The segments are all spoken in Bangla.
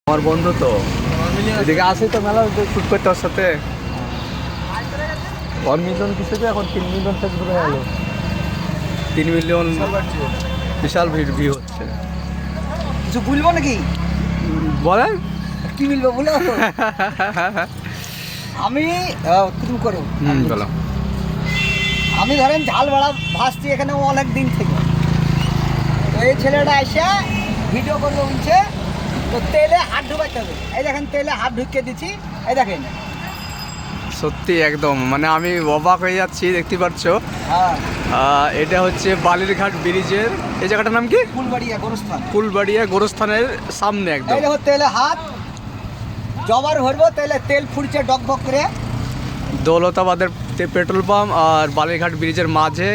আমার বন্ধু তো এদিকে আসে তো মেলা শুট করতে ওর সাথে 1 মিলিয়ন কিছুতে এখন 3 মিলিয়ন থেকে শুরু হয়ে গেল 3 মিলিয়ন বিশাল ভিড় হচ্ছে। কিছু বলবো নাকি বলেন কি বলবো বলো আমি তুমি করো বলো। আমি ধরেন ঝাল ভাড়া ভাসছি এখানে অনেক দিন থেকে। তো এই ছেলেটা এসে ভিডিও করবে বলছে, তো তেলে হাত ঢুকাতে হবে। এই দেখেন তেলে হাত ঢুকিয়ে দিচ্ছি, এই দেখেন। সত্যি একদম মানে আমি অবাক হয়ে যাচ্ছি। দেখতে পাচ্ছ হ্যাঁ, এটা হচ্ছে বালিরঘাট ব্রিজের এই জায়গাটার নাম কি? ফুলবাড়িয়া গোরস্থান। ফুলবাড়িয়া গোরস্থানের সামনে একদম। এই দেখো তেলে হাত জবার ভরবো, তেল ফুটছে ডকবক করে। দৌলতাবাদের পেট্রোল পাম্প আর বালিরঘাট ব্রিজের মাঝে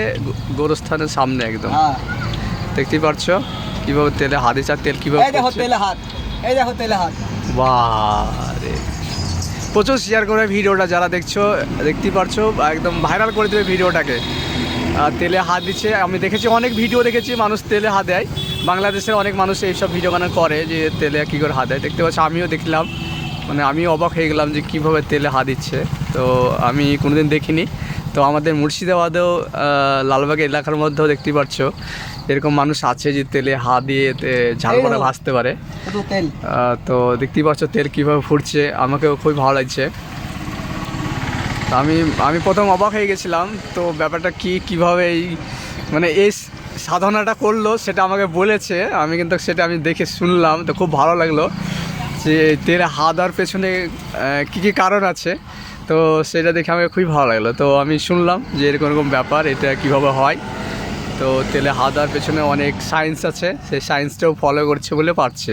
গোরস্থানের সামনে একদম। হ্যাঁ, দেখতেই পারছো কিভাবে তেলে হাত দিচ্ছে আর তেল কিভাবে এই দেখো তেলে হাত, এই দেখো তেলে হাত। বারে প্রচুর শেয়ার করে ভিডিওটা, যারা দেখছো দেখতেই পারছো একদম ভাইরাল করে দেবে ভিডিওটাকে। তেলে হাত দিচ্ছে, আমি দেখেছি অনেক ভিডিও দেখেছি মানুষ তেলে হাত দেয়। বাংলাদেশের অনেক মানুষ এইসব ভিডিও গানা করে যে তেলে কী করে হাত দেয়। দেখতে পাচ্ছি আমিও দেখলাম, মানে আমি অবাক হয়ে গেলাম যে কীভাবে তেলে হাত দিচ্ছে। তো আমি কোনোদিন দেখিনি। তো আমাদের মুর্শিদাবাদেও লালবাগ এলাকার মধ্যেও দেখতে পাচ্ছ এরকম মানুষ আছে যে তেলে হাত দিয়ে ঝাল করে ভাজতে পারে। তেল তো দেখতেই পাচ্ছ তেল কীভাবে ফুটছে, আমাকেও খুবই ভালো লাগছে। তো আমি প্রথম অবাক হয়ে গেছিলাম। তো ব্যাপারটা কীভাবে এই মানে এই সাধনাটা করলো সেটা আমাকে বলেছে, আমি কিন্তু সেটা আমি দেখে শুনলাম। তো খুব ভালো লাগলো যে তেলে হাত দেওয়ার পেছনে কী কী কারণ আছে। তো সেটা দেখে আমাকে খুবই ভালো লাগলো। তো আমি শুনলাম যে এরকম এরকম ব্যাপার, এটা কীভাবে হয়। তো তেলে হাত দেওয়ার পেছনে অনেক সায়েন্স আছে, সেই সায়েন্সটাও ফলো করছে বলে পারছে।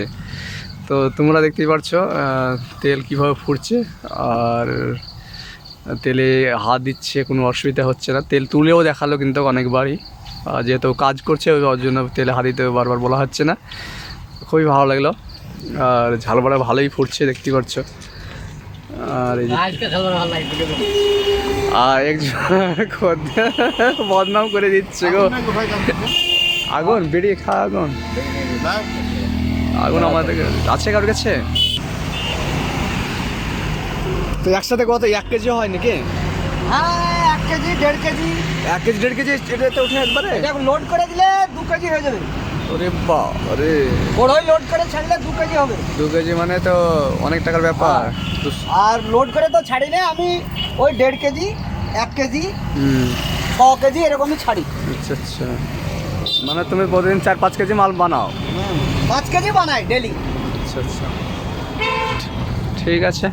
তো তোমরা দেখতেই পারছো তেল কীভাবে ফুটছে আর তেলে হাত দিচ্ছে, কোনো অসুবিধা হচ্ছে না। তেল তুলেও দেখালো কিন্তু অনেকবারই, যেহেতু কাজ করছে ওর জন্য তেলে হাত দিতে বারবার বলা হচ্ছে না। খুবই ভালো লাগলো। আর ঝাল বড়া ভালোই ফুটছে দেখতে পাচ্ছ। আর এই আর একজন বদনাম করে দিচ্ছে গো। আগুন বেরিয়ে খা, আগুন আগুন আমাদের আছে কারোর কাছে। তো একসাথে কত 1 কেজি হয় নাকি? হ্যাঁ, 1 কেজি 1.5 কেজি। 1 কেজি 1.5 কেজি এটাতে উঠে একবারে এটা লোড করে দিলে 2 কেজি হয়ে যাবে। ওরে বাবারে, বড়ই লোড করে ছাড়লে 2 কেজি হবে। 2 কেজি মানে তো অনেক টাকার ব্যাপার। আর লোড করে তো ছাড়ি না আমি, ওই 1.5 কেজি 1 কেজি 6 কেজি এরকমই ছাড়ি। আচ্ছা আচ্ছা, মানে তুমি প্রতিদিন 4-5 কেজি মাল বানাও? 5 কেজি বানাই ডেলি। আচ্ছা আচ্ছা, ঠিক আছে।